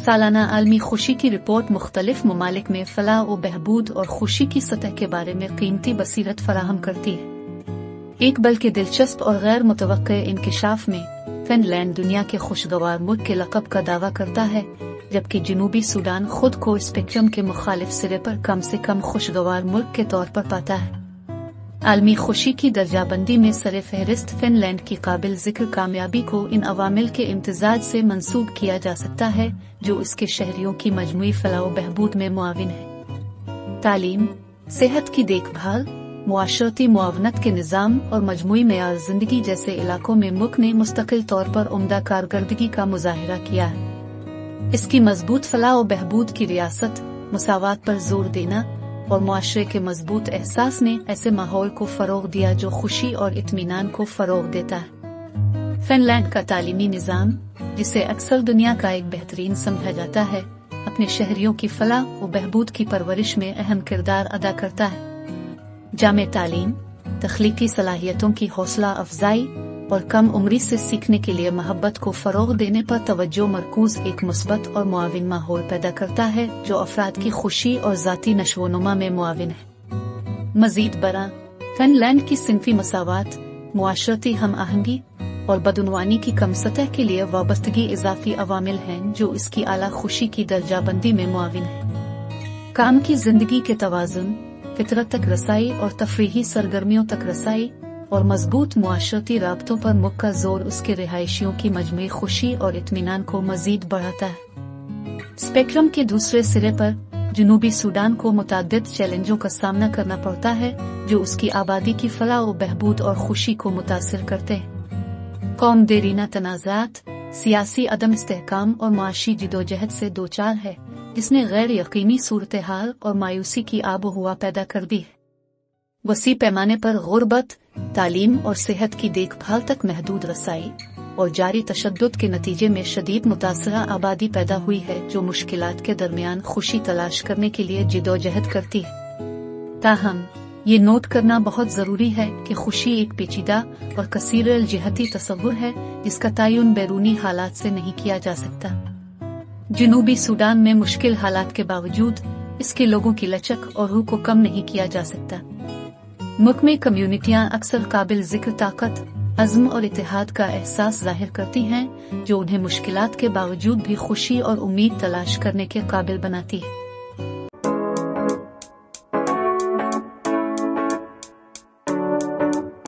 सालाना आलमी खुशी की रिपोर्ट मुख्तलिफ ममालिक में फलाह व बहबूद और खुशी की सतह के बारे में कीमती बसीरत फराहम करती है। एक बल्कि दिलचस्प और गैर मुतवक्के इंकिशाफ में फिनलैंड दुनिया के खुशगवार मुल्क के लक़ब का दावा करता है, जबकि जनूबी सूडान खुद को स्पेक्ट्रम के मुखालिफ सिरे पर कम से कम खुशगवार मुल्क के तौर पर पाता है। आलमी खुशी की दर्जाबंदी में सरे फहरिस्त फिनलैंड की काबिल जिक्र कामयाबी को इन अवामिल के इम्तिजाज से मंसूब किया जा सकता है जो इसके शहरियों की मजमूई फलाह व बहबूद में मुआविन है। तालीम, सेहत की देखभाल, मुआशरती मुआवनत के निज़ाम और मजमूई मेयार जिंदगी जैसे इलाकों में मुल्क ने मुस्तकिल तौर पर उम्दा कारकर्दगी का मुजाहिरा किया है। इसकी मजबूत फलाह व बहबूद की रियासत, मुसावात पर जोर देना और मुआशरे के मजबूत एहसास ने ऐसे माहौल को फरोग दिया जो खुशी और इत्मीनान को फरोग देता है। फिनलैंड का तालीमी निज़ाम, जिसे अक्सर दुनिया का एक बेहतरीन समझा जाता है, अपने शहरियों की फलाह व बहबूद की परवरिश में अहम किरदार अदा करता है। जामे तालीम, तख्लीकी सलाहियतों की हौसला अफजाई और कम उम्री से सीखने के लिए महब्बत को फरोग देने पर तवज्जो मरकूज एक मुस्बत और मुआविन माहौल पैदा करता है जो अफराद की खुशी और ज़ाती नशोनुमा में मुआविन है। मजीद बरा, फिनलैंड की सिनफी मसावात, मुआशरती हम आहंगी और बदउनवानी की कम सतह के लिए वाबस्तगी इजाफी अवामिल हैं जो इसकी आला खुशी की दर्जाबंदी में मुआविन है। काम की जिंदगी के तवाज़ुन, फितरत तक रसाई और तफरीही सरगर्मियों तक रसाई और मजबूत मुआशरती राब्तों पर मुक्का जोर उसके रिहायशियों की मजमूई खुशी और इत्मीनान को मजीद बढ़ाता है। स्पेक्ट्रम के दूसरे सिरे पर जनूबी सूडान को मुताद्दिद चैलेंजों का सामना करना पड़ता है जो उसकी आबादी की फलाह व बहबूद और खुशी को मुतासिर करते हैं। कौम देरीना तनाज़ात, सियासी अदम इस्तेहकाम और माशी जिदोजहद से दो चार है जिसने गैर यकीनी सूरत हाल और मायूसी की आबो हुआ पैदा कर दी है। वसी पैमाने पर गुर्बत, तालीम और सेहत की देखभाल तक महदूद रसाई और जारी तशद्दुद के नतीजे में शदीद मुतासरा आबादी पैदा हुई है जो मुश्किलात के दरमियान खुशी तलाश करने के लिए जिदोजहद करती है। ताहम ये नोट करना बहुत जरूरी है कि खुशी एक पेचीदा और कसीर अल जिहती तसव्वुर है जिसका तयन बैरूनी हालात से नहीं किया जा सकता। जनूबी सूडान में मुश्किल हालात के बावजूद इसके लोगों की लचक और रूह को कम नहीं किया जा सकता। मुल्क में कम्युनिटियां अक्सर काबिल जिक्र ताकत, अज़्म और इत्तेहाद का एहसास जाहिर करती हैं जो उन्हें मुश्किलात के बावजूद भी खुशी और उम्मीद तलाश करने के काबिल बनाती है।